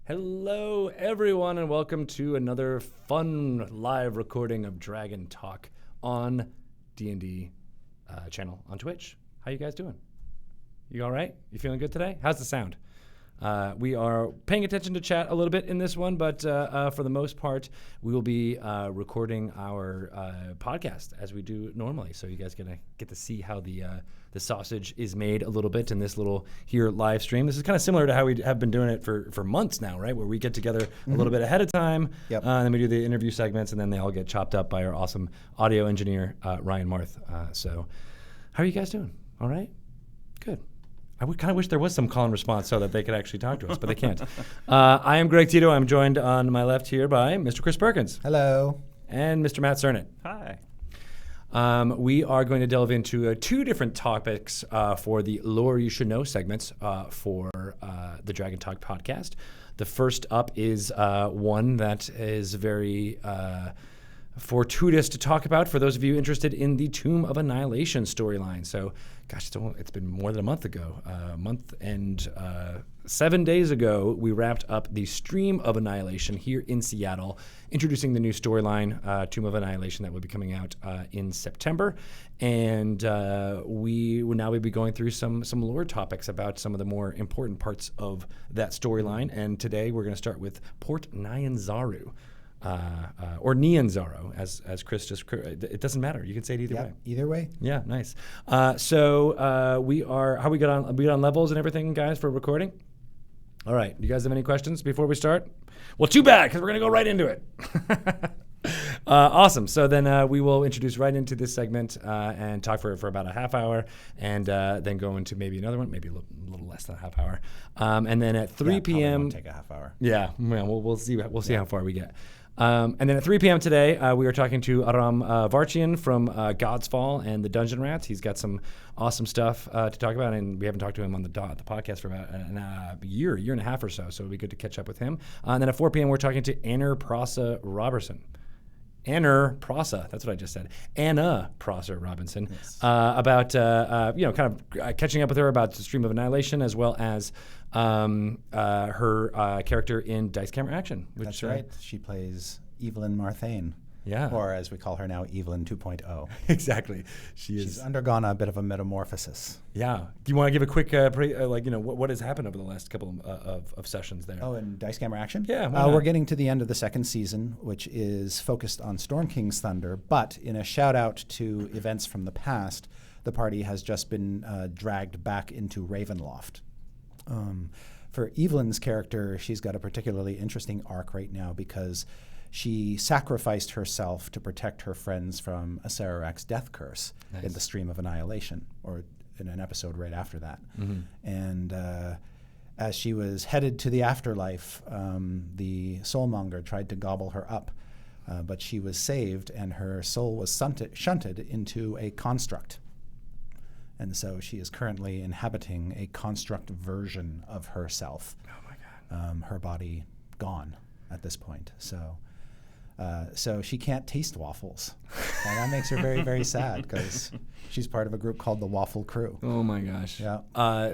Hello, everyone, and welcome to another fun live recording of Dragon Talk on D&D channel on Twitch. How you guys doing? You all right? You feeling good today? How's the sound? We are paying attention to chat a little bit in this one, but for the most part, we will be recording our podcast as we do normally. So you guys gonna get to see how the sausage is made a little bit in this little here live stream. This is kind of similar to how we have been doing it for months now, right? Where we get together a little bit ahead of time, and then we do the interview segments, and then they all get chopped up by our awesome audio engineer, Ryan Marth. So how are you guys doing? All right? Good. I would kind of wish there was some call and response so that they could actually talk to us, but they can't. I am Greg Tito. I'm joined on my left here by Mr. Chris Perkins. Hello. And Mr. Matt Cernit. Hi. We are going to delve into two different topics for the Lore You Should Know segments for the Dragon Talk podcast. The first up is one that is very fortuitous to talk about for those of you interested in the Tomb of Annihilation storyline. So, gosh, it's been more than a month ago. A month and 7 days ago, we wrapped up the Stream of Annihilation here in Seattle, introducing the new storyline, Tomb of Annihilation, that will be coming out in September. And we will now be going through some lore topics about some of the more important parts of that storyline. And today we're going to start with Port Nyanzaru. Or Nyanzaru, as Chris just, it doesn't matter. You can say it either way. Either way. Yeah, nice. So we are, how we got on levels and everything, guys, for recording? All right. You guys have any questions before we start? Well, too bad, because we're going to go right into it. Awesome. So then we will introduce right into this segment and talk for about a half hour, and then go into maybe another one, maybe a little less than a half hour. And then at 3 p.m. won't take a half hour. Yeah, well, we'll see how far we get. And then at 3 p.m. today, we are talking to Aram Varchian from God's Fall and the Dungeon Rats. He's got some awesome stuff to talk about, and we haven't talked to him on the podcast for about a year and a half or so, so it'll be good to catch up with him. And then at 4 p.m., we're talking to Anna Prosser Robertson. Anna Prosser, that's what I just said. Anna Prosser Robinson, yes. About kind of catching up with her about the Stream of Annihilation, as well as her character in Dice Camera Action. Which, that's right. She plays Evelyn Marthane. Yeah. Or as we call her now, Evelyn 2.0. Exactly. She's undergone a bit of a metamorphosis. Yeah. Do you want to give a quick, what has happened over the last couple of sessions there? Oh, in Dice Camera Action? Yeah. We're getting to the end of the second season, which is focused on Storm King's Thunder. But in a shout out to events from the past, the party has just been dragged back into Ravenloft. For Evelyn's character, she's got a particularly interesting arc right now because she sacrificed herself to protect her friends from a Acererak's death curse in the Stream of Annihilation, or in an episode right after that. Mm-hmm. And as she was headed to the afterlife, the soulmonger tried to gobble her up, but she was saved, and her soul was shunted into a construct. And so she is currently inhabiting a construct version of herself. Oh my God. Her body gone at this point. So she can't taste waffles. And that makes her very, very sad because she's part of a group called the Waffle Crew. Oh my gosh. Yeah.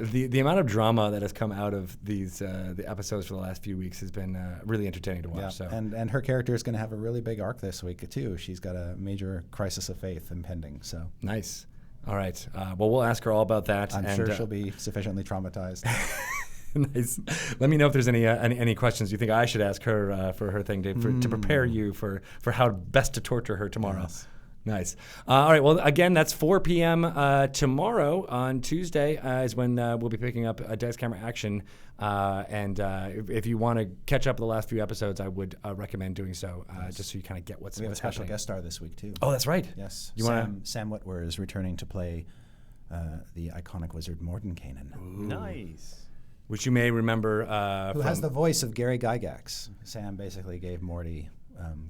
The amount of drama that has come out of these the episodes for the last few weeks has been really entertaining to watch. Yeah. So. And her character is going to have a really big arc this week too. She's got a major crisis of faith impending. So nice. All right. Well, we'll ask her all about that. I'm sure she'll be sufficiently traumatized. Nice. Let me know if there's any questions you think I should ask her for her thing to prepare you for how best to torture her tomorrow. Yes. Nice. All right. Well, again, that's 4 p.m. Tomorrow on Tuesday is when we'll be picking up Dice Camera Action. And if you want to catch up the last few episodes, I would recommend doing so, just so you kind of get what's happening. We have a special guest star this week, too. Oh, that's right. Yes. Sam Witwer is returning to play the iconic wizard Mordenkainen. Nice. Which you may remember who has the voice of Gary Gygax. Sam basically gave Morty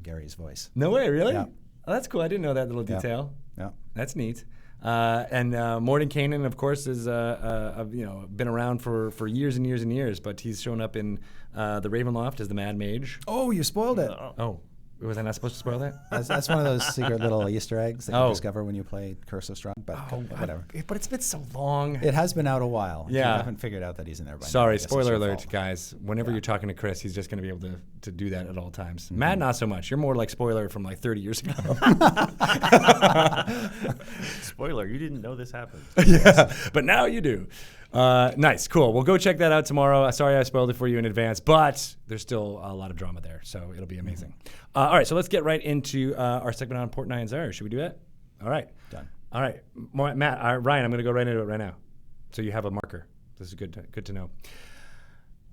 Gary's voice. No way, really? Yeah. Oh, that's cool. I didn't know that little detail. Yeah. That's neat. And Mordenkainen, of course, has been around for years and years and years, but he's shown up in the Ravenloft as the Mad Mage. Oh, you spoiled it. Oh. Was I not supposed to spoil that? That's one of those secret little Easter eggs that Oh. you discover when you play Curse of Strahd, but whatever. But it's been so long. It has been out a while. Yeah. You haven't figured out that he's in there by now. I Sorry, guess it's spoiler your alert, fault. guys. Whenever you're talking to Chris, he's just going to be able to do that at all times. Mm-hmm. Matt, not so much. You're more like spoiler from like 30 years ago. Spoiler, you didn't know this happened. Yeah, but now you do. Nice, cool. Well, go check that out tomorrow. Sorry I spoiled it for you in advance, but there's still a lot of drama there, so it'll be amazing. All right, so let's get right into our segment on Port Nyanzaru. Should we do that? All right. Done. All right, Matt, Ryan, I'm going to go right into it right now. So you have a marker. This is good to know.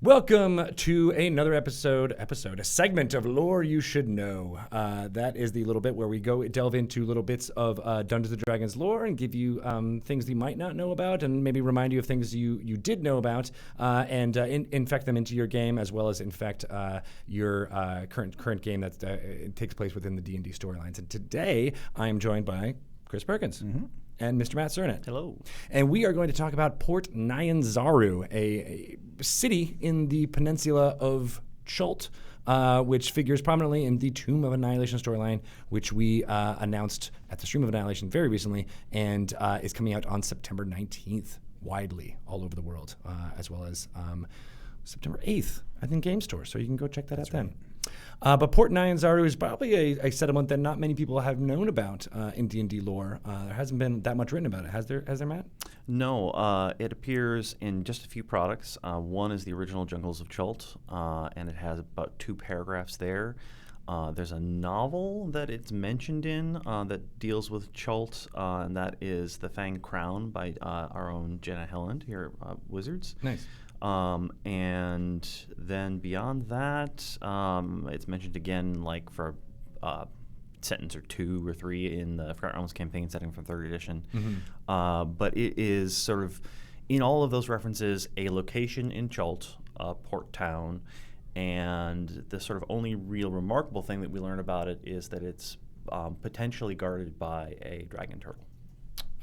Welcome to another a segment of Lore You Should Know. That is the little bit where we go delve into little bits of Dungeons & Dragons lore and give you things you might not know about and maybe remind you of things you did know about and infect them into your game as well as infect your current game that takes place within the D&D storylines. And today I am joined by Chris Perkins. And Mr. Matt Cernett. Hello. And we are going to talk about Port Nyanzaru, a city in the peninsula of Chult, which figures prominently in the Tomb of Annihilation storyline, which we announced at the Stream of Annihilation very recently, and is coming out on September 19th, widely all over the world, as well as September 8th, I think, Game Store. So you can go check that out then. But Port Nyanzaru is probably a settlement that not many people have known about in D&D lore. There hasn't been that much written about it. Has there, Matt? No, it appears in just a few products. One is the original Jungles of Chult, and it has about 2 paragraphs there. There's a novel that it's mentioned in that deals with Chult, and that is The Fanged Crown by our own Jenna Helland here at Wizards. Nice. And then beyond that, it's mentioned again, like for a sentence or 2 or 3 in the Forgotten Realms campaign setting from 3rd edition. But it is sort of, in all of those references, a location in Chult, a port town, and the sort of only real remarkable thing that we learn about it is that it's potentially guarded by a dragon turtle.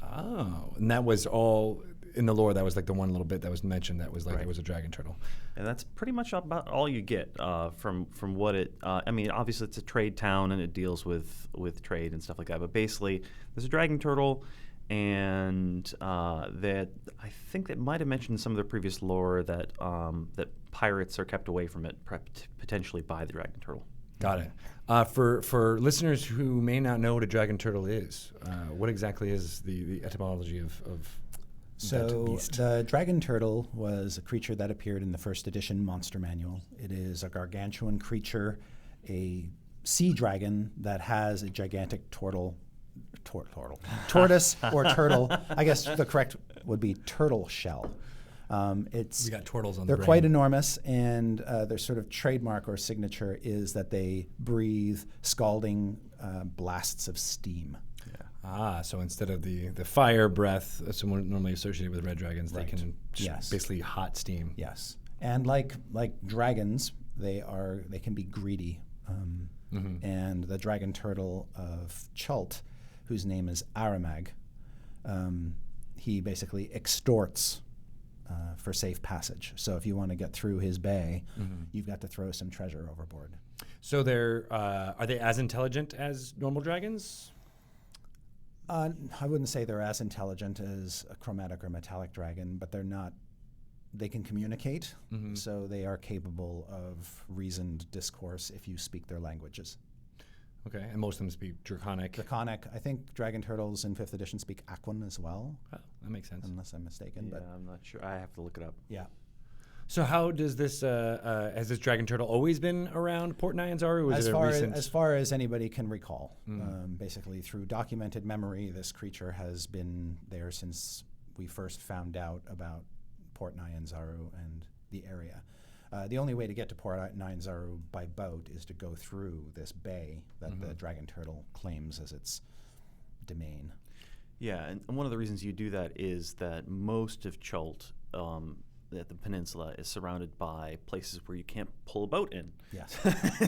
Oh, and that was all in the lore. That was like the one little bit that was mentioned that was like Right. it was a dragon turtle. And that's pretty much about all you get from what it. I mean, obviously it's a trade town and it deals with trade and stuff like that. But basically, there's a dragon turtle, and that I think that might have mentioned in some of the previous lore that that pirates are kept away from it, potentially by the dragon turtle. Got it. For listeners who may not know what a dragon turtle is, what exactly is the etymology of that So beast? the dragon turtle was a creature that appeared in the 1st edition Monster Manual. It is a gargantuan creature, a sea dragon that has a gigantic tortoise or turtle. I guess the correct would be turtle shell. We got turtles on the They're brain. quite enormous, and their sort of trademark or signature is that they breathe scalding blasts of steam. So instead of the fire breath that's normally associated with red dragons, Right. they can Yes. basically hot steam. Yes, and like dragons, they can be greedy. And the dragon turtle of Chult, whose name is Aramag, he basically extorts for safe passage. So if you want to get through his bay, you've got to throw some treasure overboard. So are they as intelligent as normal dragons? I wouldn't say they're as intelligent as a chromatic or metallic dragon, but they're not. They can communicate, so they are capable of reasoned discourse if you speak their languages. Okay, and most of them speak Draconic. Draconic. I think dragon turtles in 5th edition speak Aquan as well, Oh, that makes sense. unless I'm mistaken. Yeah, But I'm not sure. I have to look it up. yeah. So how does this, has this dragon turtle always been around Port Nyanzaru, or was it a recent? As far as anybody can recall, basically through documented memory, this creature has been there since we first found out about Port Nyanzaru and the area. The only way to get to Port Nyanzaru by boat is to go through this bay that the dragon turtle claims as its domain. Yeah, and one of the reasons you do that is that most of Chult, that the peninsula, is surrounded by places where you can't pull a boat in. Yes.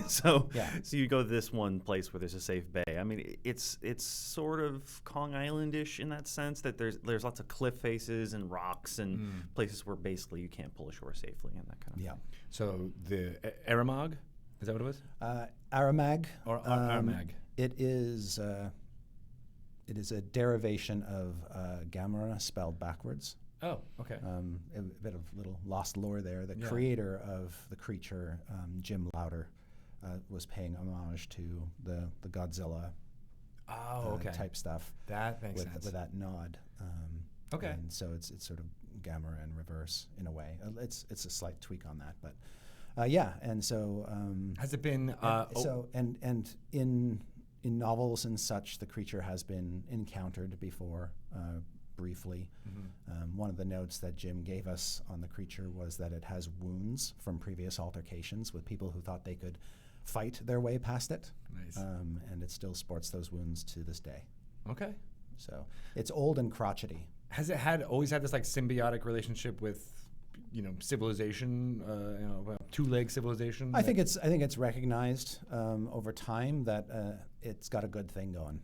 So Yeah. so you go to this one place where there's a safe bay. I mean, it's sort of Kong Island-ish in that sense that there's lots of cliff faces and rocks and places where basically you can't pull ashore safely and that kind of Yeah. thing. So the Aramag? Is that what it was? Aramag. Or Aramag? It is a derivation of Gamera spelled backwards. Oh, okay. A bit of little lost lore there. The Yeah. creator of the creature, Jim Lauder, was paying homage to the Godzilla type stuff. That makes sense. With that nod. Okay. And so it's sort of Gamera in reverse in a way. It's a slight tweak on that, but yeah. And so Has it been? and in novels and such, the creature has been encountered before. Briefly. One of the notes that Jim gave us on the creature was that it has wounds from previous altercations with people who thought they could fight their way past it. Nice. And it still sports those wounds to this day. Okay. So it's old and crotchety. Has it always had this like symbiotic relationship with, civilization, two-leg civilization? I think it's recognized over time that it's got a good thing going.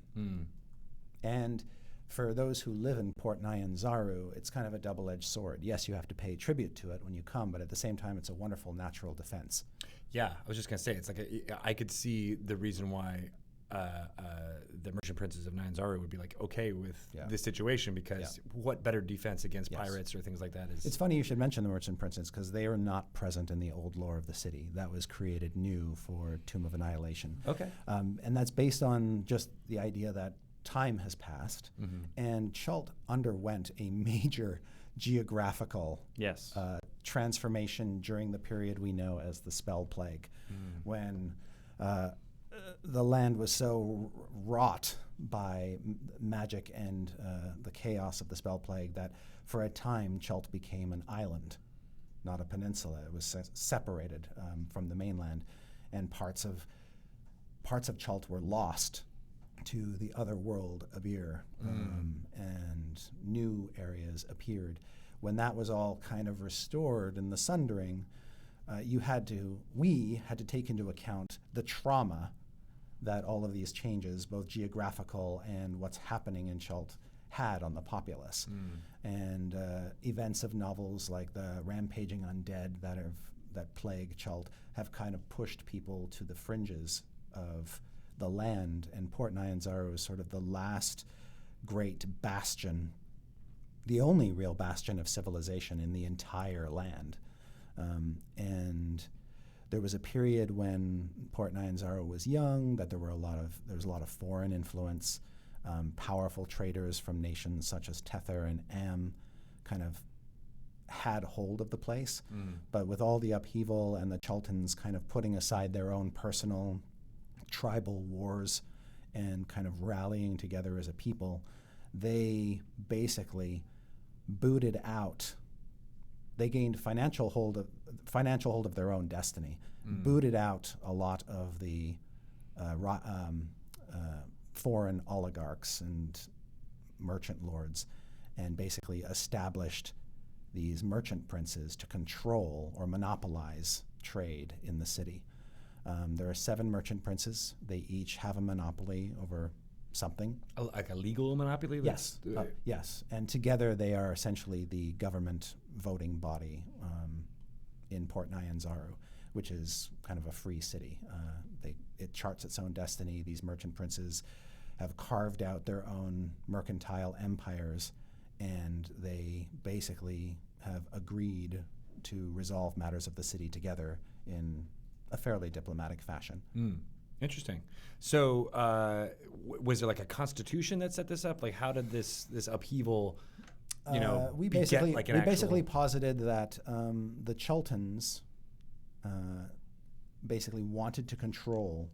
And for those who live in Port Nyanzaru, it's kind of a double-edged sword. Yes, you have to pay tribute to it when you come, but at the same time, it's a wonderful natural defense. Yeah, I was just gonna say it's like I could see the reason why the merchant princes of Nyanzaru would be like okay with this situation because what better defense against pirates or things like that is? It's funny you should mention the merchant princes because they are not present in the old lore of the city. That was created new for Tomb of Annihilation. Okay, and that's based on just the idea that time has passed, and Chult underwent a major geographical transformation during the period we know as the Spell Plague, when the land was so wrought by magic and the chaos of the Spell Plague that for a time Chult became an island, not a peninsula. It was separated from the mainland, and parts of Chult were lost to the other world, Abir, and new areas appeared. When that was all kind of restored in the Sundering, we had to take into account the trauma that all of these changes, both geographical and what's happening in Chult, had on the populace. And events of novels like the rampaging undead that plague Chult have kind of pushed people to the fringes of the land, and Port Nyanzaru is sort of the last great bastion, the only real bastion of civilization in the entire land. And there was a period when Port Nyanzaru was young, that there was a lot of foreign influence. Powerful traders from nations such as Tether and Am kind of had hold of the place. But with all the upheaval and the Chultans kind of putting aside their own personal tribal wars and kind of rallying together as a people, they basically booted out. They gained financial hold of their own destiny, booted out a lot of the foreign oligarchs and merchant lords, and basically established these merchant princes to control or monopolize trade in the city. There are 7 merchant princes. They each have a monopoly over something. Like a legal monopoly? Yes. Yes. And together they are essentially the government voting body in Port Nyanzaru, which is kind of a free city. It charts its own destiny. These merchant princes have carved out their own mercantile empires, and they basically have agreed to resolve matters of the city together in a fairly diplomatic fashion. Interesting. So was there like a constitution that set this up? Like how did this upheaval, we beget basically posited that the Chultans basically wanted to control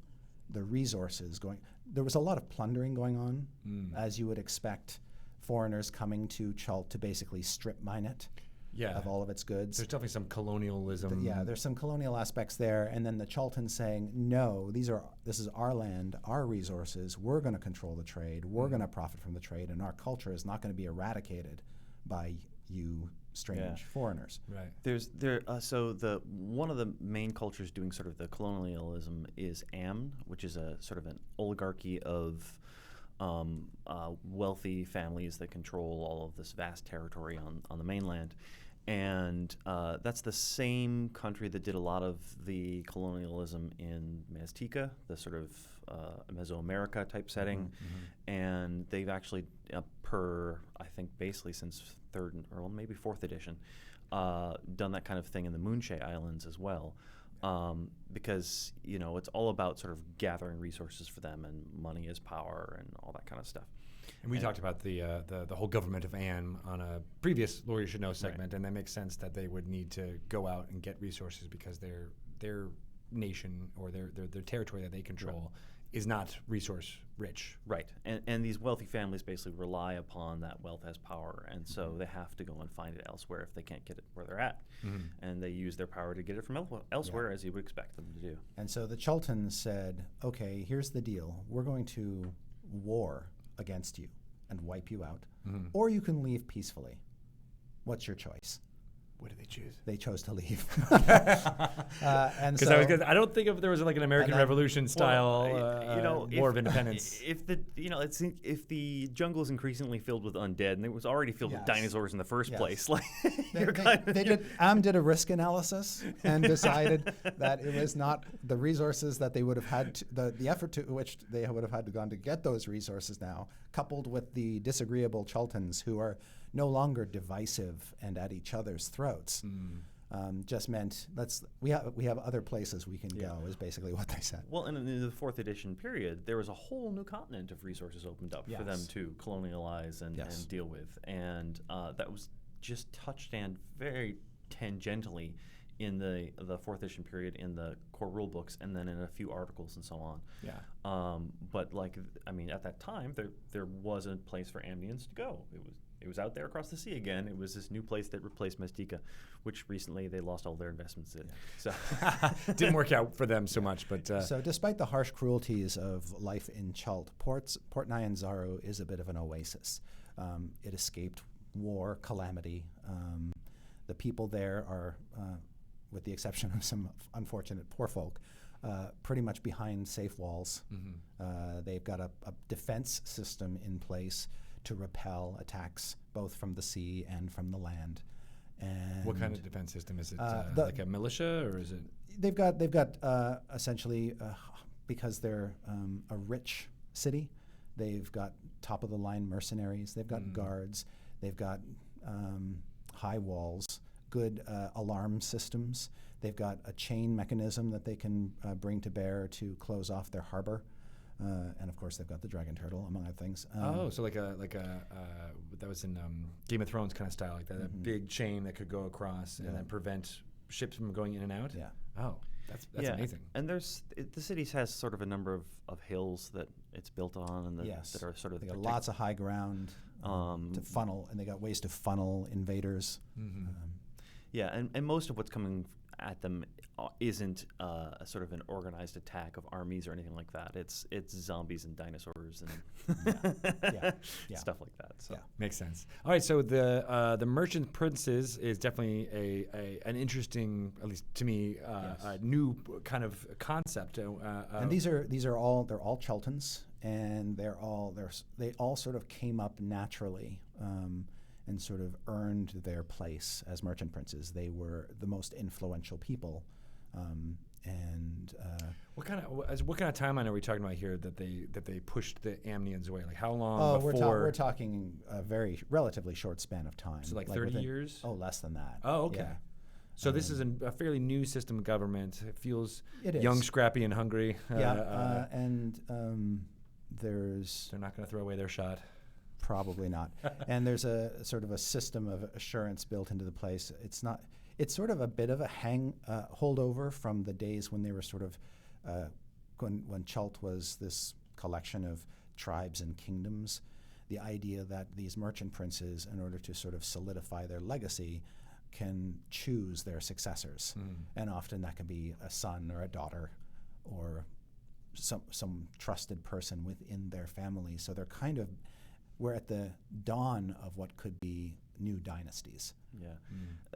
the resources going. There was a lot of plundering going on, as you would expect foreigners coming to Chult to basically strip mine it. Of all of its goods. There's definitely some colonialism. There's some colonial aspects there, and then the Chultans saying, no, this is our land, our resources, we're going to control the trade, we're going to profit from the trade, and our culture is not going to be eradicated by you strange foreigners. Right. So one of the main cultures doing sort of the colonialism is Am, which is a sort of an oligarchy of wealthy families that control all of this vast territory on the mainland. And that's the same country that did a lot of the colonialism in Mazteca, the sort of Mesoamerica type setting. And they've actually, I think basically since 3rd or maybe 4th edition, done that kind of thing in the Moonshae Islands as well. Because, it's all about sort of gathering resources for them, and money is power and all that kind of stuff. And we talked about the whole government of Anne on a previous Lore You Should Know segment, and that makes sense that they would need to go out and get resources because their nation or their territory that they control is not resource rich. Right. And these wealthy families basically rely upon that wealth as power, and so they have to go and find it elsewhere if they can't get it where they're at. And they use their power to get it from elsewhere, as you would expect them to do. And so the Chultans said, okay, here's the deal. We're going to war against you and wipe you out, or you can leave peacefully. What's your choice? What did they choose? They chose to leave. And because I don't think if there was like an American Revolution style war of independence. If the jungle is increasingly filled with undead, and it was already filled with dinosaurs in the first place, like Am did a risk analysis and decided that it was not the resources that they would have had the effort to which they would have had to gone to get those resources now, coupled with the disagreeable Chultans who are no longer divisive and at each other's throats, just meant we have other places we can go, is basically what they said. Well, and in the 4th edition period, there was a whole new continent of resources opened up for them to colonialize and deal with, and that was just touched on very tangentially in the 4th edition period in the core rule books, and then in a few articles and so on. But at that time, there was a place for Amnians to go. It was out there across the sea again. It was this new place that replaced Mazteca, which recently they lost all their investments in. So didn't work out for them so much. But so despite the harsh cruelties of life in Chult, Port Nyanzaru is a bit of an oasis. It escaped war, calamity. The people there are, with the exception of some unfortunate poor folk, pretty much behind safe walls. They've got a defense system in place to repel attacks both from the sea and from the land. And what kind of defense system is it? Like a militia, or is it? They've got essentially, because they're a rich city, they've got top of the line mercenaries. They've got guards. They've got high walls, good alarm systems. They've got a chain mechanism that they can bring to bear to close off their harbor. And of course, they've got the dragon turtle, among other things. So like a that was in Game of Thrones kind of style, like that, that big chain that could go across and then prevent ships from going in and out. Yeah. Oh, that's amazing. And the city has sort of a number of hills that it's built on, and that are sort of they got lots of high ground to funnel, and they got ways to funnel invaders. And most of what's coming at them isn't a sort of an organized attack of armies or anything like that. It's zombies and dinosaurs and stuff like that. So makes sense. All right, so the Merchant Princes is definitely an interesting, at least to me, new kind of concept. And these are all Chultans, and they all sort of came up naturally. And sort of earned their place as merchant princes. They were the most influential people, what kind of timeline are we talking about here that they pushed the Amnians away? Like how long before? We're talking a very relatively short span of time. So like 30 years? Oh, less than that. Oh, okay. Yeah. So this is a fairly new system of government. It feels it young, is. Scrappy, and hungry. And there's... They're not going to throw away their shot. Probably not. And there's a sort of a system of assurance built into the place. It's sort of a bit of a holdover from the days when they were sort of, when Chult was this collection of tribes and kingdoms. The idea that these merchant princes, in order to sort of solidify their legacy, can choose their successors. And often that can be a son or a daughter or some trusted person within their family. So they're kind of... We're at the dawn of what could be new dynasties. Yeah.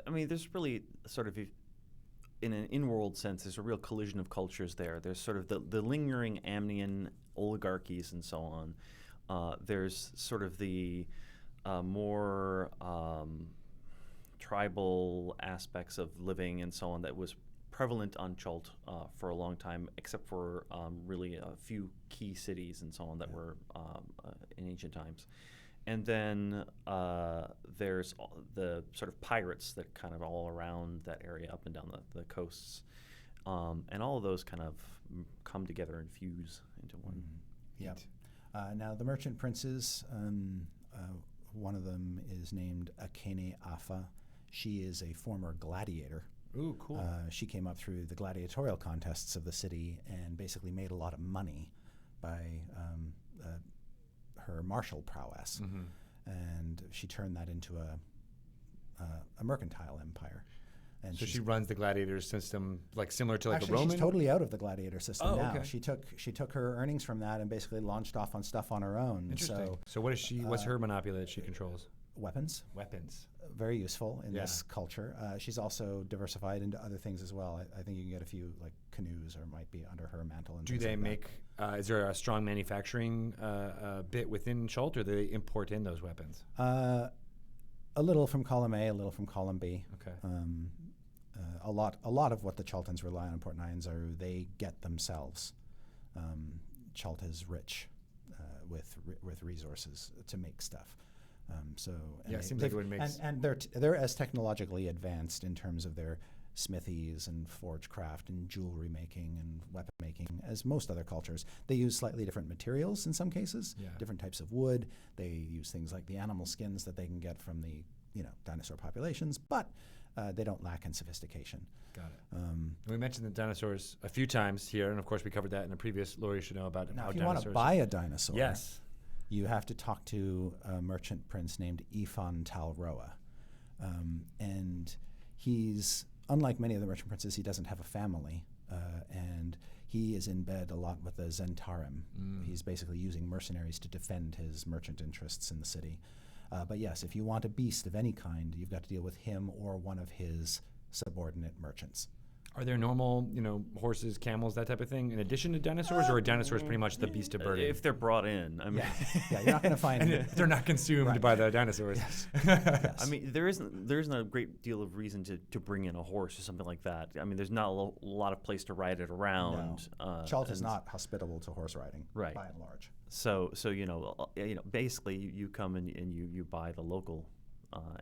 I mean, there's really sort of, in an in-world sense, there's a real collision of cultures there. There's sort of the lingering Amnian oligarchies and so on. There's sort of the more tribal aspects of living and so on that was prevalent on Chult for a long time, except for really a few key cities and so on that were in ancient times. And then there's the sort of pirates that kind of all around that area up and down the coasts. And all of those kind of come together and fuse into one. Yep. Now, the merchant princes, one of them is named Akene Afa. She is a former gladiator. Ooh, cool. She came up through the gladiatorial contests of the city and basically made a lot of money by her martial prowess. And she turned that into a mercantile empire. And So she runs the gladiator system, like similar to like actually, a Roman? she's totally out of the gladiator system Oh, now. okay. She took her earnings from that and basically launched off on stuff on her own. Interesting. So what is she? What's her monopoly that she controls? Weapons, Weapons. very useful in this culture. She's also diversified into other things as well. I think you can get a few like canoes or might be under her mantle. And Do things they like make? Is there a strong manufacturing bit within Chult, or do they import in those weapons? that. A little from column A, a little from column B. Okay. A lot of what the Chultans rely on in Port Nyanzaru, they get themselves. Chult is rich with resources to make stuff. Yeah, it seems like it would make and they're as technologically advanced in terms of their smithies and forge craft and jewelry making and weapon making as most other cultures. They use slightly different materials in some cases, different types of wood. They use things like the animal skins that they can get from the dinosaur populations, but they don't lack in sophistication. Got it. We mentioned the dinosaurs a few times here, and of course we covered that in a previous Lore You Should Know about Now, how if you dinosaurs. want to buy a dinosaur, yes. you have to talk to a merchant prince named Ifan Talroa. And he's, unlike many of the merchant princes, he doesn't have a family. And he is in bed a lot with the Zentarim. He's basically using mercenaries to defend his merchant interests in the city. But yes, if you want a beast of any kind, you've got to deal with him or one of his subordinate merchants. Are there normal, horses, camels, that type of thing, in addition to dinosaurs, or are dinosaurs pretty much the beast of burden? If they're brought in, I mean, Yeah, you're not going to find. And they're not consumed by the dinosaurs. Yes. I mean, there isn't a great deal of reason to bring in a horse or something like that. I mean, there's not a lot of place to ride it around. No. Chult is not hospitable to horse riding, Right. by and large. So basically you come and you buy the local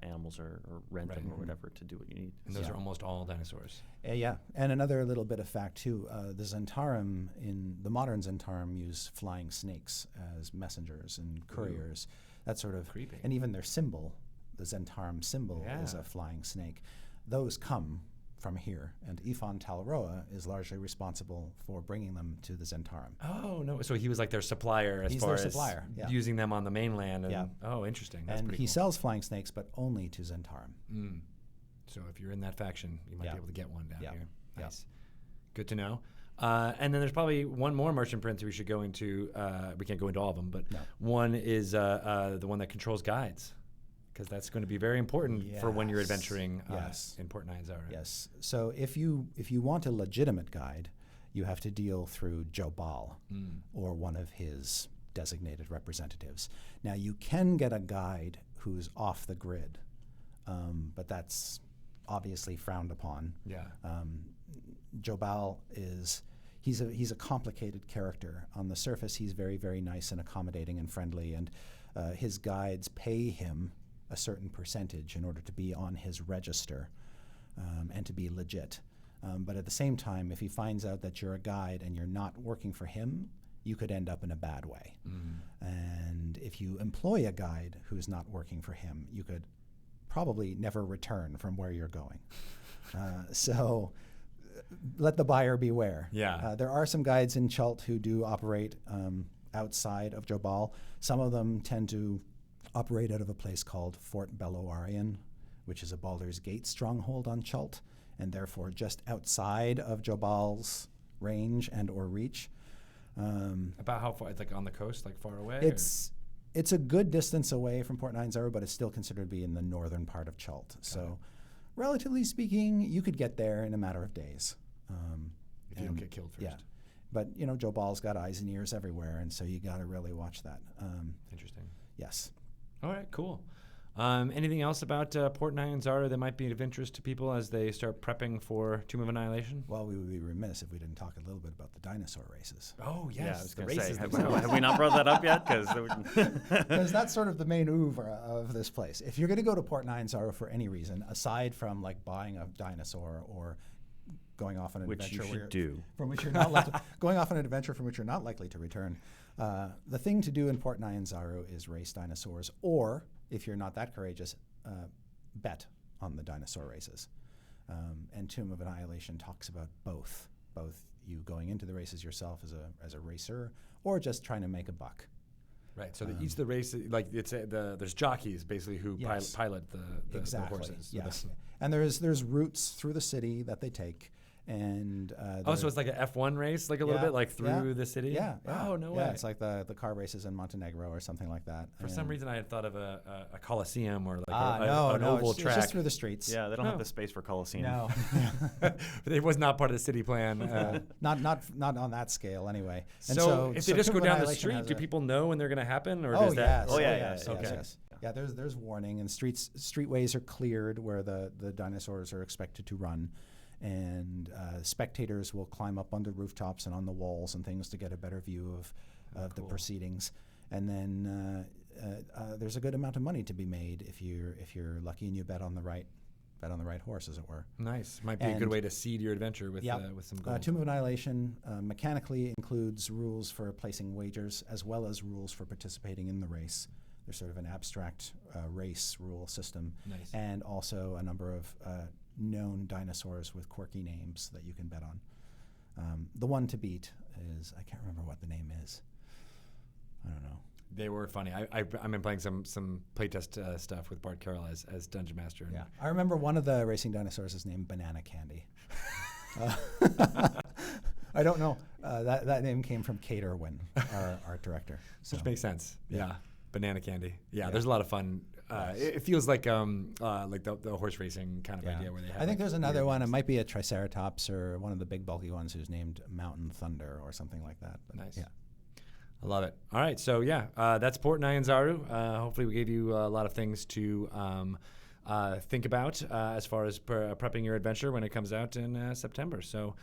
animals or rent them or whatever to do what you need. And those are almost all dinosaurs. Yeah, and another little bit of fact too, the Zentarim, in the modern Zentarim, use flying snakes as messengers and couriers. That sort of, Creepy. and even their symbol, the Zentarim symbol, is Yeah. a flying snake. Those come from here, and Ifan Talroa is largely responsible for bringing them to the Zentarim. Oh, no. So he was like their supplier as He's far their as supplier, yeah. using them on the mainland. And, Yeah. Oh, interesting. That's And pretty he cool. sells flying snakes, but only to Zentarim. So if you're in that faction, you might Yeah. be able to get one down Yeah. here. Yeah. Nice. Good to know. And then there's probably one more merchant prince we should go into. We can't go into all of them, but No. one is the one that controls guides, because that's going to be very important for when you're Yes. adventuring Yes. in Port Nyanzaru. Yes. So if you want a legitimate guide, you have to deal through Jobal or one of his designated representatives. Now you can get a guide who's off the grid, but that's obviously frowned upon. Yeah. Jobal he's a complicated character. On the surface, he's very, very nice and accommodating and friendly, and his guides pay him a certain percentage in order to be on his register and to be legit. But at the same time, if he finds out that you're a guide and you're not working for him, you could end up in a bad way. And if you employ a guide who's not working for him, you could probably never return from where you're going. So let the buyer beware. Yeah. There are some guides in Chult who do operate outside of Jobal. Some of them tend to operate out of a place called Fort Beloarian, which is a Baldur's Gate stronghold on Chult, and therefore just outside of Jobal's range and or reach. About how far? It's like on the coast, like far away? It's a good distance away from Port Nyanzaru, but it's still considered to be in the northern part of Chult. So, relatively speaking, you could get there in a matter of days. If you don't get killed first. Yeah. But, Jobal's got eyes and ears everywhere, and so you got to really watch that. Interesting. Yes. All right, cool. Anything else about Port Nyanzaru that might be of interest to people as they start prepping for Tomb of Annihilation? Well, we would be remiss if we didn't talk a little bit about the dinosaur races. Oh, yes. Yeah, I was the going to say, races have themselves. we not brought that up yet? Because that's sort of the main oeuvre of this place. If you're going to go to Port Nyanzaru for any reason, aside from like buying a dinosaur or going off on an Which adventure you should do. from which you're not going off on an adventure from which you're not likely to return, the thing to do in Port Nyanzaru is race dinosaurs, or if you're not that courageous, bet on the dinosaur races. And Tomb of Annihilation talks about both you going into the races yourself as a racer, or just trying to make a buck. Right. So each of the race, like there's jockeys basically who Yes. pilot the Exactly. horses. So Yes. And there's routes through the city that they take, and Oh, so it's like an F1 race, like a little Yeah, bit, like through yeah, the city? yeah. Oh, no Yeah, way. it's like the car races in Montenegro or something like that. For some reason, I had thought of a coliseum or like no, an oval it's track. just through the streets. Yeah, they don't No. have the space for Coliseum. No, It was not part of the city plan. not on that scale anyway. And so if they just Tomb go of down the Annihilation street, has do a- people know when they're going to happen? Or Oh does that? yes, Oh, yeah, yes, yeah, yes, okay. yes. Yeah, there's warning, and streetways are cleared where the dinosaurs are expected to run, and spectators will climb up onto rooftops and on the walls and things to get a better view of the proceedings. And then there's a good amount of money to be made if you're lucky and you bet on the right horse, as it were. Nice. Might be a good And- way to seed your adventure with some gold. Tomb of Annihilation mechanically includes rules for placing wagers as well as rules for participating in the race. There's sort of an abstract race rule system, Nice. and also a number of known dinosaurs with quirky names that you can bet on. The one to beat is, I can't remember what the name is. I don't know. They were funny. I've been playing some playtest stuff with Bart Carroll as Dungeon Master. Yeah, I remember one of the racing dinosaurs is named Banana Candy. I don't know. That name came from Kate Irwin, our art director. So. Which makes sense. Yeah. Banana candy. Yeah, Yeah. there's a lot of fun. It feels like the horse racing kind of idea where they have. I think like there's another weird one. It names. might be a Triceratops or one of the big bulky ones who's named Mountain Thunder or something like that. But Nice. Yeah. I love it. All right, so yeah, that's Port Nyanzaru. Hopefully, we gave you a lot of things to think about as far as prepping your adventure when it comes out in September. So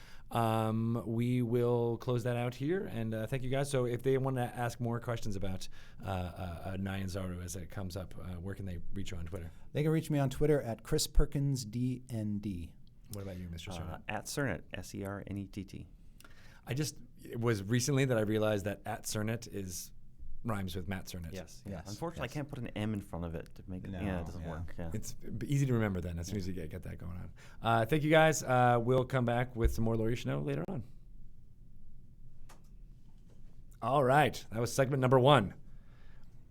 we will close that out here, and thank you guys. So if they want to ask more questions about Nyanzaru as it comes up, where can they reach you on Twitter? They can reach me on Twitter at Chris Perkins DND. What about you, Mr. Cernet? At Cernet, Sernett. It was recently that I realized that at Cernet rhymes with Matt Cernet. Yes. Yes, Unfortunately, yes. I can't put an M in front of it to make it. No, Yeah, it doesn't yeah. work. Yeah. It's easy to remember then as soon as you get that going on. Thank you guys. We'll come back with some more Lore You Should Know later on. All right. That was segment number 1.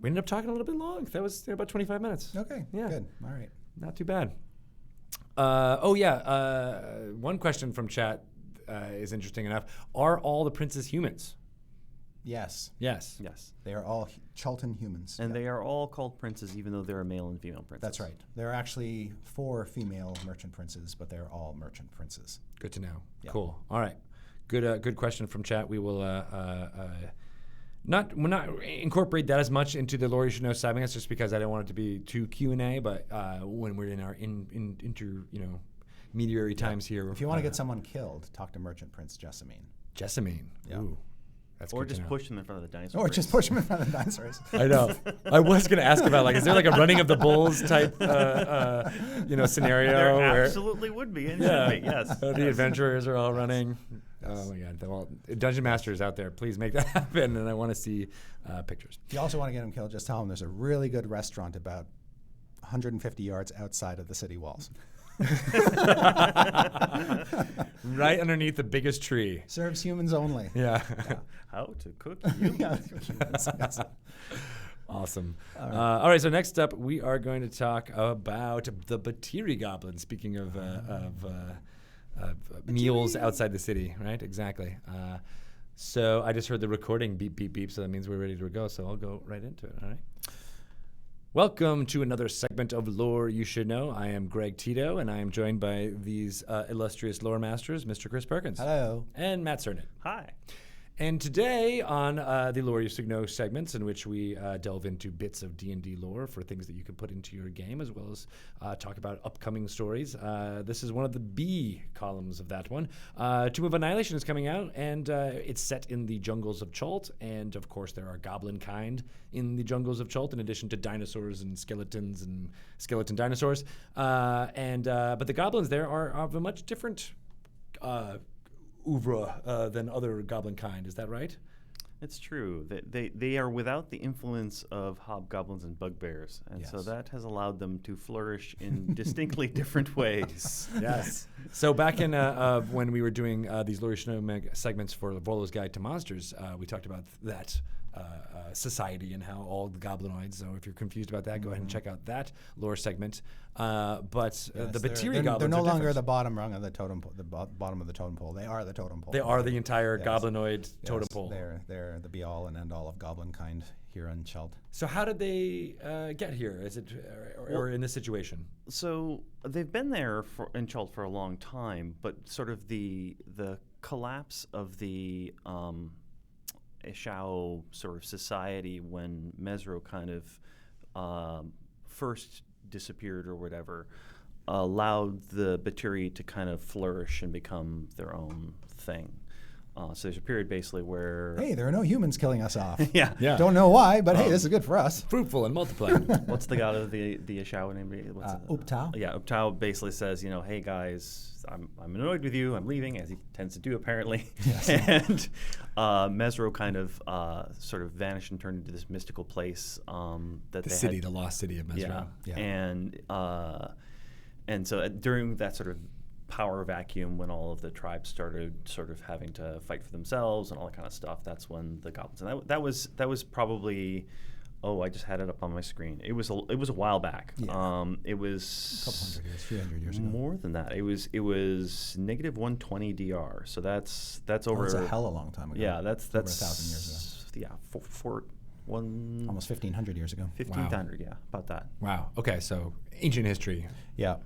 We ended up talking a little bit long. That was about 25 minutes. Okay, Yeah. good. All right. Not too bad. One question from chat is interesting enough. Are all the princes humans? Yes, Yes. Yes. they are all Chalton humans. And Yeah. they are all called princes, even though they're a male and female princess. That's right. There are actually 4 female merchant princes, but they're all merchant princes. Good to know. Yeah. Cool. All right. Good question from chat. We will we'll not incorporate that as much into the Lore You Should Know segment. It's just because I don't want it to be too Q&A. But when we're in our intermediary times here, If you want to get someone killed, talk to Merchant Prince Jessamine. Jessamine. Yeah. Ooh, that's Or good to just know. push them in front of the dinosaur. Or just push him in front of the dinosaurs. I know. I was going to ask about is there like a running of the bulls type scenario There where absolutely would be, and should be, yes. the adventurers are all running. Oh my God! Well, Dungeon Masters out there, please make that happen, and I want to see pictures. If you also want to get him killed, just tell him there's a really good restaurant about 150 yards outside of the city walls. Right underneath the biggest tree. Serves humans only. Yeah. How to cook humans. Yes. Awesome. All right. So next up, we are going to talk about the Bhatia Goblin. Speaking of meals outside the city, right? Exactly. So I just heard the recording beep, beep, beep. So that means we're ready to go. So I'll go right into it. All right. Welcome to another segment of Lore You Should Know. I am Greg Tito, and I am joined by these illustrious lore masters, Mr. Chris Perkins. Hello. And Matt Cernet. Hi. And today on the Lore You Should Know segments, in which we delve into bits of D&D lore for things that you can put into your game, as well as talk about upcoming stories. This is one of the B columns of that one. Tomb of Annihilation is coming out, and it's set in the jungles of Chult. And of course, there are goblin kind in the jungles of Chult, in addition to dinosaurs and skeletons and skeleton dinosaurs. But the goblins there are of a much different oeuvre than other goblin kind. Is that right? It's true. They are without the influence of hobgoblins and bugbears, and so that has allowed them to flourish in distinctly different ways. Yes. So back in when we were doing these Lore You Should Know segments for Volo's Guide to Monsters, we talked about that society and how all the goblinoids. So if you're confused about that, go ahead and check out that lore segment. The Bhatia goblins they're no are longer different. the bottom rung of the totem pole, bottom of the totem pole. They are the totem pole. They are the entire goblinoid totem pole. They're the be all and end all of goblin kind here in Chult. So how did they get here? Is it or in this situation? So they've been there in Chult for a long time, but sort of the collapse of the Eshao sort of society when Mesro kind of first disappeared or whatever allowed the Batiri to kind of flourish and become their own thing. So there's a period basically where... Hey, there are no humans killing us off. Yeah. Don't know why, but hey, this is good for us. Fruitful and multiplying. What's the god of the Eshao name? Uptao. Yeah, Uptao basically says, hey guys, I'm annoyed with you. I'm leaving, as he tends to do apparently. Yes. And Mesro kind of sort of vanished and turned into this mystical place that the lost city of Mesro. Yeah. And so during that sort of power vacuum, when all of the tribes started sort of having to fight for themselves and all that kind of stuff, that's when the goblins. And that was probably. Oh, I just had it up on my screen. It was a while back. Yeah. It was a couple hundred years, 300 years ago. More than that. It was negative 120 DR. So that's over. That's a hell of a long time ago. Yeah, that's over 1,000 years ago. Yeah, almost 1,500 years ago. 1,500. Wow. Yeah, about that. Wow. Okay, so ancient history. Yeah.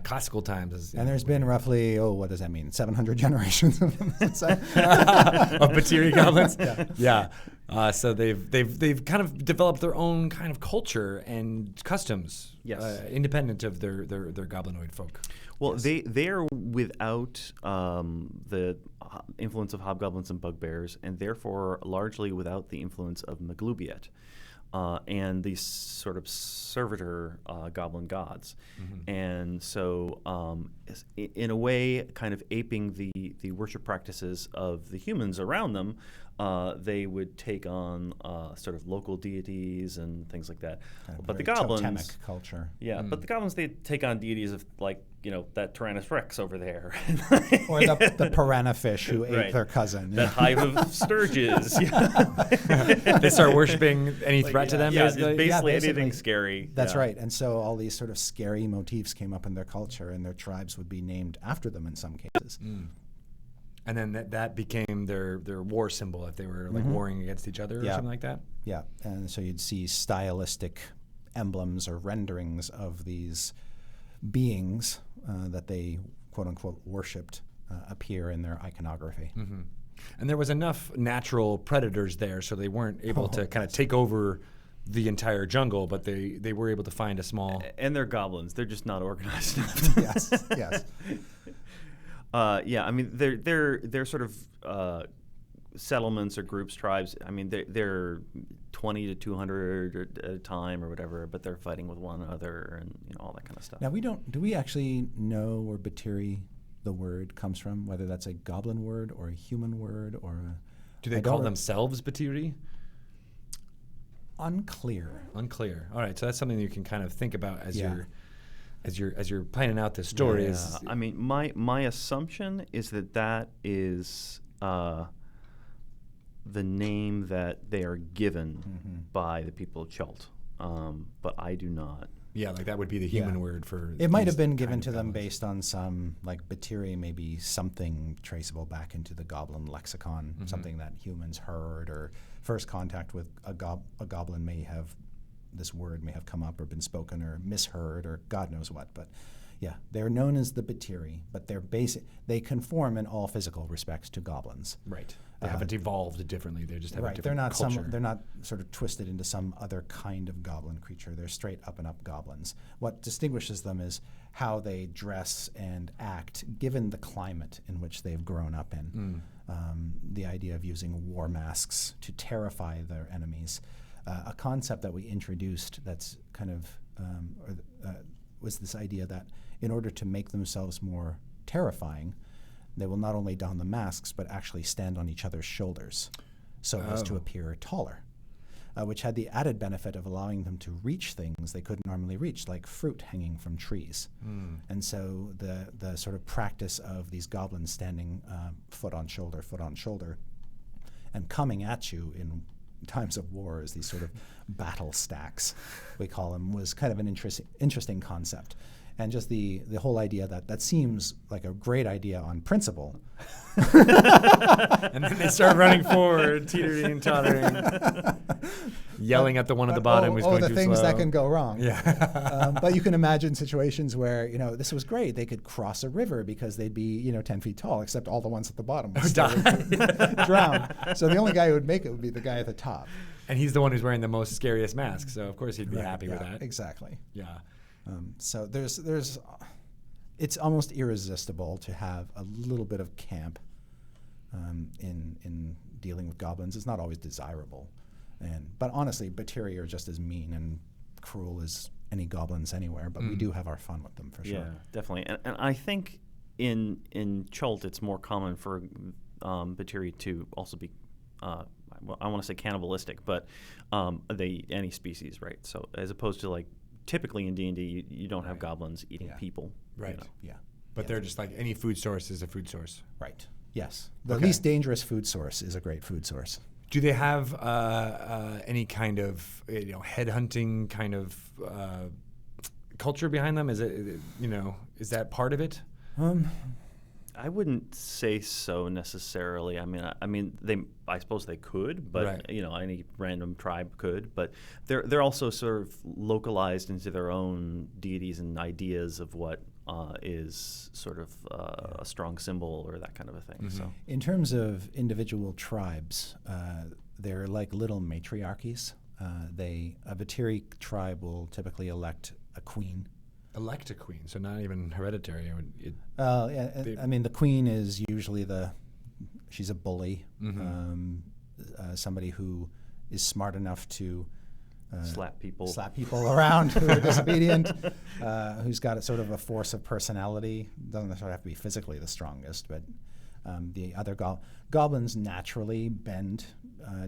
Classical times. And there's been roughly, what does that mean? 700 generations of them. Of Bhatiri goblins? Yeah. So they've kind of developed their own kind of culture and customs, independent of their goblinoid folk. Well, they are without the influence of hobgoblins and bugbears, and therefore largely without the influence of Maglubiet. And these sort of servitor goblin gods. Mm-hmm. And so in a way, kind of aping the worship practices of the humans around them, they would take on sort of local deities and things like that. But the goblins... totemic culture. Yeah, but the goblins, they take on deities of, like, that Tyrannus Rex over there. Or the piranha fish who ate their cousin. That hive of sturges. They start worshiping any threat to them? Yeah, basically anything scary. That's right. And so all these sort of scary motifs came up in their culture, and their tribes would be named after them in some cases. Mm. And then that became their war symbol if they were like warring against each other or something like that? Yeah, and so you'd see stylistic emblems or renderings of these beings that they quote-unquote worshipped appear in their iconography. Mm-hmm. And there was enough natural predators there, so they weren't able to kind of take over the entire jungle, but they were able to find a small... And they're goblins. They're just not organized enough. Yes. Yeah, I mean, they're sort of settlements or groups, tribes. I mean, they're 20 to 200 at a time or whatever, but they're fighting with one another and all that kind of stuff. Now, do we actually know where Bhatiri, the word, comes from? Whether that's a goblin word or a human word or do they call themselves Bhatiri? Unclear. All right, so that's something you can kind of think about as you're planning out this story. Yeah. I mean, my assumption is that is the name that they are given by the people of Chult, but I do not. Yeah, like that would be the human word for... It might have been given to them based on some, like Bhatiri, maybe something traceable back into the goblin lexicon, something that humans heard, or first contact with a goblin this word may have come up or been spoken or misheard or God knows what. But Yeah, they're known as the Batiri, but they conform in all physical respects to goblins. Right. They haven't evolved differently. They just have a Right. different culture. They're not sort of twisted into some other kind of goblin creature. They're straight up and up goblins. What distinguishes them is how they dress and act, given the climate in which they've grown up in. The idea of using war masks to terrify their enemies, a concept that we introduced that's kind of was this idea that in order to make themselves more terrifying, they will not only don the masks, but actually stand on each other's shoulders so as to appear taller, which had the added benefit of allowing them to reach things they couldn't normally reach, like fruit hanging from trees. And so the sort of practice of these goblins standing foot on shoulder, and coming at you in times of war as these sort of battle stacks, we call them, was kind of an interesting concept. And just the whole idea that seems like a great idea on principle. And then they start running forward, teetering, tottering, yelling at the one at the bottom who's going too slow. The things that can go wrong. Yeah. But you can imagine situations where, this was great. They could cross a river because they'd be, 10 feet tall, except all the ones at the bottom would drown. So the only guy who would make it would be the guy at the top. And he's the one who's wearing the most scariest mask, so of course he'd be happy with that. Exactly. Yeah. So there's it's almost irresistible to have a little bit of camp in dealing with goblins. It's not always desirable, but honestly, Batiri are just as mean and cruel as any goblins anywhere. But we do have our fun with them for sure. Yeah, definitely. And I think in Chult it's more common for Batiri to also be. I want to say cannibalistic, but they eat any species, right? So as opposed to typically in D&D, you don't have goblins eating people. Right. Yeah. But they're just like any food source is a food source. Right. Yes. The least dangerous food source is a great food source. Do they have any kind of headhunting kind of culture behind them? Is it is that part of it? I wouldn't say so necessarily. I mean, I suppose they could, but right. Any random tribe could. But they're also sort of localized into their own deities and ideas of what is sort of a strong symbol or that kind of a thing. Mm-hmm. So, in terms of individual tribes, they're like little matriarchies. A Batiri tribe will typically elect a queen. Elect a queen, so not even hereditary. The queen is usually she's a bully, somebody who is smart enough to slap people around who are disobedient, who's got a sort of a force of personality. Doesn't necessarily have to be physically the strongest, but the other goblins naturally bend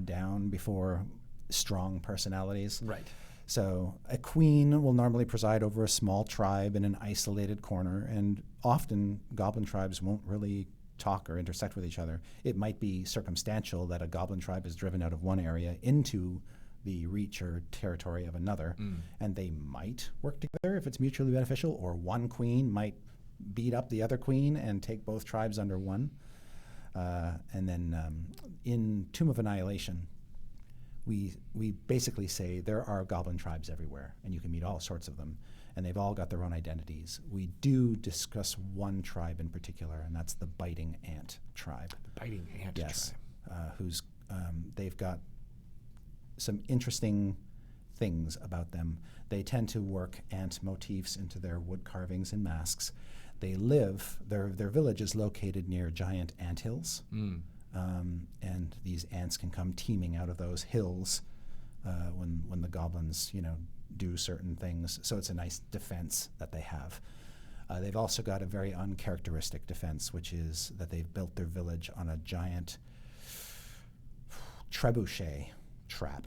down before strong personalities. Right. So a queen will normally preside over a small tribe in an isolated corner, and often goblin tribes won't really talk or intersect with each other. It might be circumstantial that a goblin tribe is driven out of one area into the reach or territory of another, and they might work together if it's mutually beneficial, or one queen might beat up the other queen and take both tribes under one. And then in Tomb of Annihilation, we basically say there are goblin tribes everywhere, and you can meet all sorts of them, and they've all got their own identities. We do discuss one tribe in particular, and that's the Biting Ant tribe. The Biting Ant tribe. They've got some interesting things about them. They tend to work ant motifs into their wood carvings and masks. Their village is located near giant anthills. And these ants can come teeming out of those hills when the goblins, do certain things. So it's a nice defense that they have. They've also got a very uncharacteristic defense, which is that they've built their village on a giant trebuchet trap,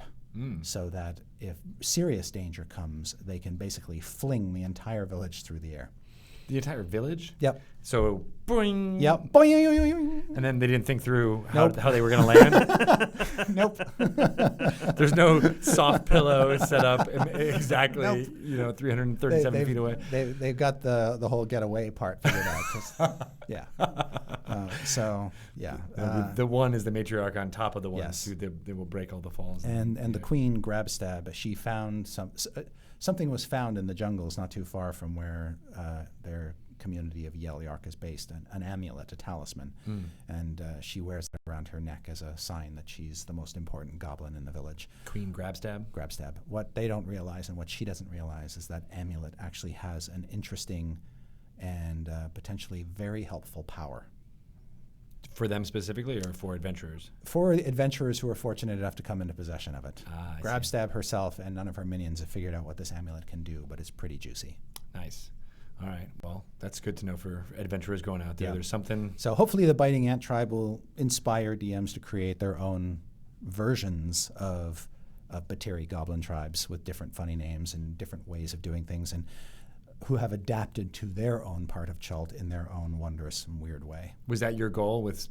so that if serious danger comes, they can basically fling the entire village through the air. The entire village? Yep. So, boing. Yep. Boing. And then they didn't think through how they were going to land? Nope. There's no soft pillow set up exactly, 337 feet away. They've got the whole getaway part figured out. Yeah. The one is the matriarch on top of the ones yes. who they will break all the falls. And the queen grab stab. She found something was found in the jungles not too far from where their community of Yelyark is based, an amulet, a talisman. And she wears it around her neck as a sign that she's the most important goblin in the village. Queen Grabstab? Grabstab. What they don't realize and what she doesn't realize is that amulet actually has an interesting and potentially very helpful power. For them specifically, or for adventurers? For adventurers who are fortunate enough to come into possession of it. I see. Grabstab herself and none of her minions have figured out what this amulet can do, but it's pretty juicy. Nice. All right. Well, that's good to know for adventurers going out there. Yeah. There's something. So hopefully the Biting Ant tribe will inspire DMs to create their own versions of Bhatia Goblin tribes with different funny names and different ways of doing things, and who have adapted to their own part of Chult in their own wondrous and weird way. Was that your goal with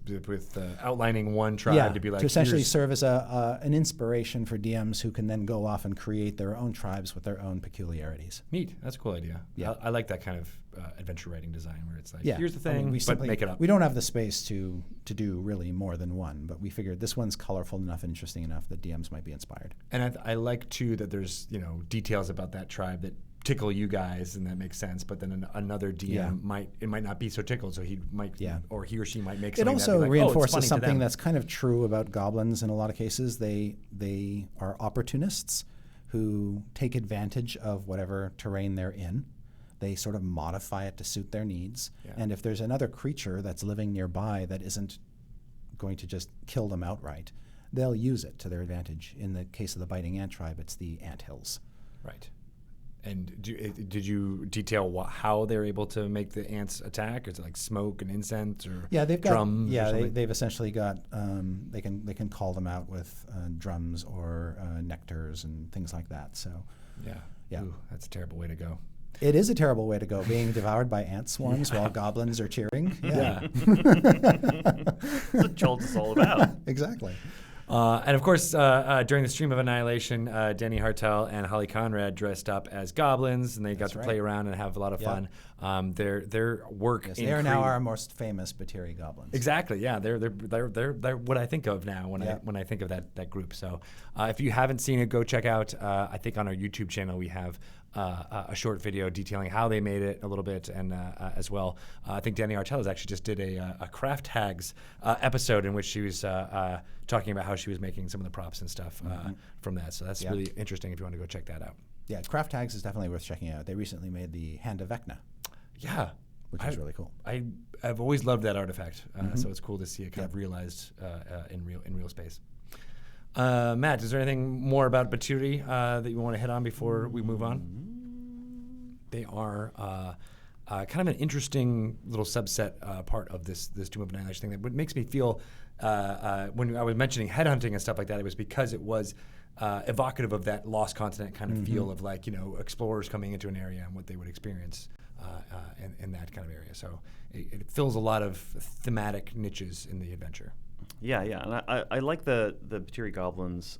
outlining one tribe to be like, to essentially here's- serve as an inspiration for DMs who can then go off and create their own tribes with their own peculiarities. Neat. That's a cool idea. Yeah. I like that kind of adventure writing design where it's like, Yeah. here's the I thing, mean, but make it up. We don't have the space to do really more than one, but we figured this one's colorful enough and interesting enough that DMs might be inspired. And I like too that there's details about that tribe that tickle you guys, and that makes sense. But then another DM might not be so tickled, so he might or he or she might make It something also that'd be like, reinforces oh, it's funny to something them. that's kind of true about goblins in a lot of cases. They are opportunists who take advantage of whatever terrain they're in. They sort of modify it to suit their needs. Yeah. And if there's another creature that's living nearby that isn't going to just kill them outright, they'll use it to their advantage. In the case of the Biting Ant tribe, it's the ant hills. Right. And did you detail how they're able to make the ants attack? Is it like smoke and incense, or they've got drums? Yeah, or something? they've essentially got they can call them out with drums or nectars and things like that. So yeah. Ooh, that's a terrible way to go. it is a terrible way to go, being devoured by ant swarms while goblins are cheering. Yeah. That's what Chult is all about. Exactly. And of course, during the stream of Annihilation, Danny Hartel and Holly Conrad dressed up as goblins, and they got to play around and have a lot of fun. Their work. Yes, in they are now our most famous Bhatia goblins. Exactly. Yeah, they're what I think of now when I think of that group. So if you haven't seen it, go check out. I think on our YouTube channel we have a short video detailing how they made it a little bit, and as well, I think Danny Artellas actually just did a Craft Hags episode in which she was talking about how she was making some of the props and stuff from that. So that's really interesting if you want to go check that out. Yeah, Craft Hags is definitely worth checking out. They recently made the Hand of Vecna. Yeah. Which is really cool. I've always loved that artifact, so it's cool to see it kind of realized in real space. Matt, is there anything more about Bhatia that you want to hit on before we move on? They are kind of an interesting little subset part of this Doom of Annihilation thing. That what makes me feel when I was mentioning headhunting and stuff like that, it was because it was evocative of that Lost Continent kind of feel of explorers coming into an area and what they would experience in that kind of area. So it fills a lot of thematic niches in the adventure. Yeah, and I like the Bhatia goblins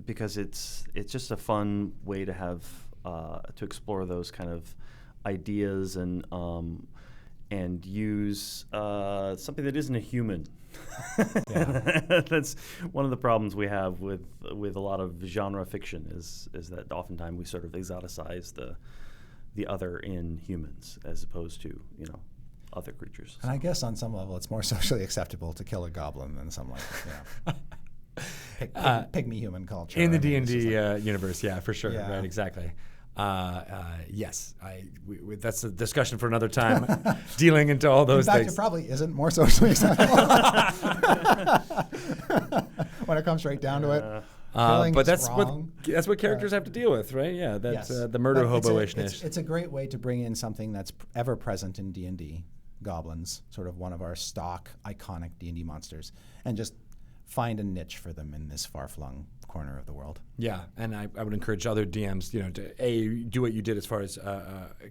because it's just a fun way to have to explore those kind of ideas and use something that isn't a human. That's one of the problems we have with a lot of genre fiction is that oftentimes we sort of exoticize the other in humans as opposed to other creatures. And I guess on some level it's more socially acceptable to kill a goblin than some pygmy human culture. In the D&D universe, yeah, for sure. Yeah. Right, exactly. Yes, that's a discussion for another time, dealing into all those In fact, things. it probably isn't more socially acceptable when it comes right down to it. But that's wrong. what characters have to deal with, right? Yeah, that's the murder But hobo-ishness. It's a great way to bring in something that's ever present in D&D, goblins, sort of one of our stock, iconic D&D monsters, and just find a niche for them in this far-flung corner of the world. Yeah, and I would encourage other DMs, to do what you did as far as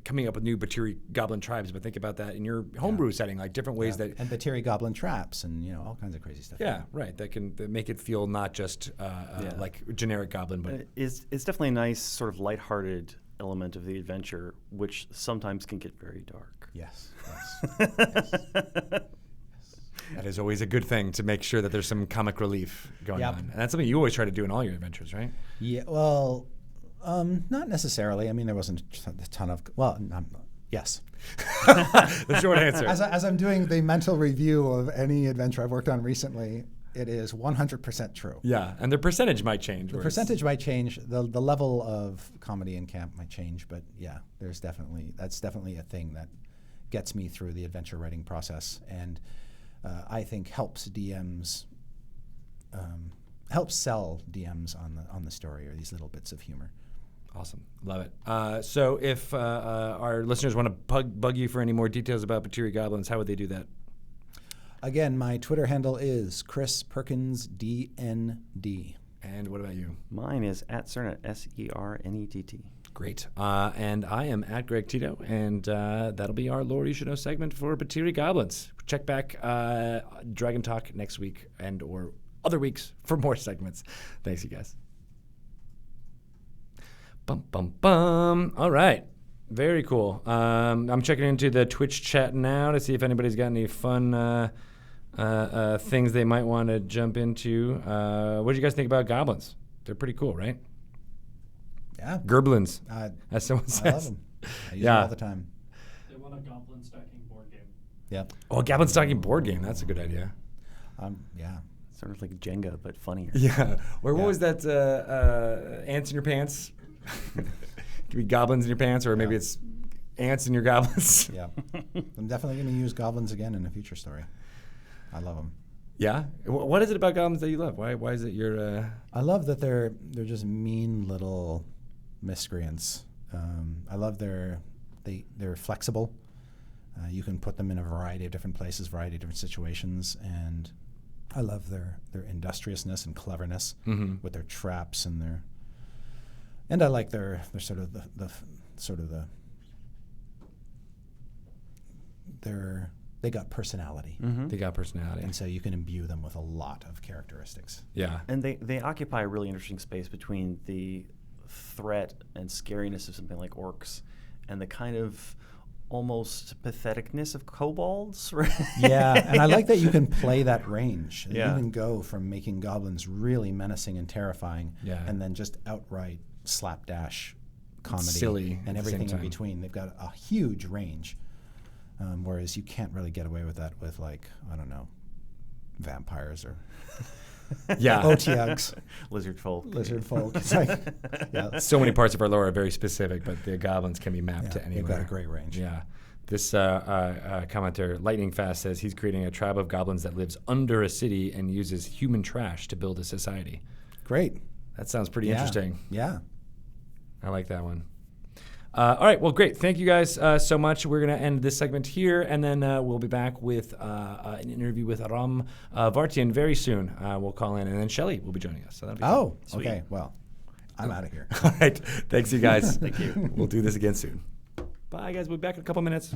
coming up with new Bhatia goblin tribes, but think about that in your homebrew setting, like different ways that. And Bhatia goblin traps, and all kinds of crazy stuff. Yeah, right. That make it feel not just like generic goblin, but It's definitely a nice sort of lighthearted element of the adventure, which sometimes can get very dark. Yes. that is always a good thing to make sure that there's some comic relief going Yep. on, and that's something you always try to do in all your adventures, right? Yeah. Well, Not necessarily. I mean, there wasn't a ton of. Well, yes. The short answer. As I'm doing the mental review of any adventure I've worked on recently, it is 100% true. Yeah, and the percentage might change. The percentage might change. The level of comedy and camp might change, but yeah, that's definitely a thing that gets me through the adventure writing process, and I think helps DMs, helps sell DMs on the story, or these little bits of humor. Awesome. Love it. So if our listeners want to bug you for any more details about Bhatia Goblins, how would they do that? Again, my Twitter handle is Chris Perkins DND. And what about you? Mine is @Cernett, SERNETT. Great. And I am @Greg Tito, and that'll be our Lore You Should Know segment for Bhatia Goblins. Check back Dragon Talk next week and or other weeks for more segments. Thanks, you guys. Bum, bum, bum. All right. Very cool. I'm checking into the Twitch chat now to see if anybody's got any fun things they might want to jump into. What do you guys think about goblins? They're pretty cool, right? Yeah. Gerblins, as someone says. I love them. I use them all the time. They want a goblin stacking board game. Yeah. Oh, goblin stocking board game. That's a good idea. Yeah. Sort of like Jenga, but funnier. Yeah. Or what Yeah. was that? Ants in your pants? Could be goblins in your pants, or maybe it's ants in your goblins. Yeah. I'm definitely going to use goblins again in a future story. I love them. Yeah. What is it about goblins that you love? Why is it your? I love that they're just mean little miscreants. I love they're flexible. You can put them in a variety of different places, variety of different situations, and I love their industriousness and cleverness with their traps and their. And I like their sort of they got personality. They got personality. And so you can imbue them with a lot of characteristics. Yeah. And they occupy a really interesting space between the threat and scariness of something like orcs and the kind of almost patheticness of kobolds, right? Yeah, and I like that you can play that range. Yeah. You can go from making goblins really menacing and terrifying, and then just outright slapdash comedy, Silly at and the everything same in time. between. They've got a huge range, whereas you can't really get away with that with, like, I don't know, vampires or Yeah. OTGs, Lizard folk. lizard folk. It's like, yeah, So many parts of our lore are very specific, but the goblins can be mapped to they've anywhere. got a great range. Yeah. This commenter, Lightning Fast, says he's creating a tribe of goblins that lives under a city and uses human trash to build a society. Great. That sounds pretty Yeah. interesting. Yeah. I like that one. All right. Well, great. Thank you guys so much. We're going to end this segment here, and then we'll be back with an interview with Aram Vartian very soon. We'll call in, and then Shelley will be joining us. So that'll be Oh, fun. okay. Well, I'm out of here. All right. Thanks, you guys. Thank you. We'll do this again soon. Bye, guys. We'll be back in a couple minutes.